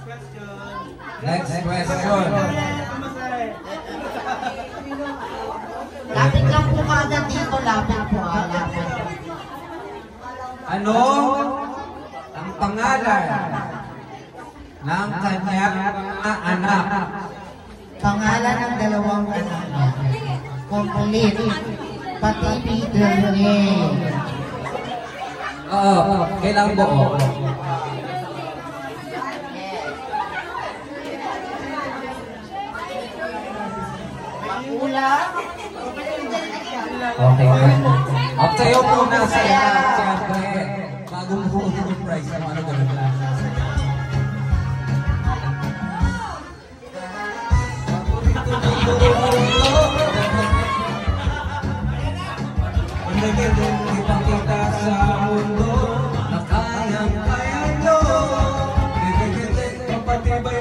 Next question. Lapit lang po kada dito, lapit po, lapit. Ano ang pangalan ng kanyang mga anak? Pangalan ng dalawang anak niya. Complete. Pati middle name. Oo, kailangan buo. Ulam. Okay. Up sa'yo muna sa siyempre. Bagong buo ng prize. Ano ganun lang. Ipakita sa mundo na kayang-kaya nyo. Kapatibay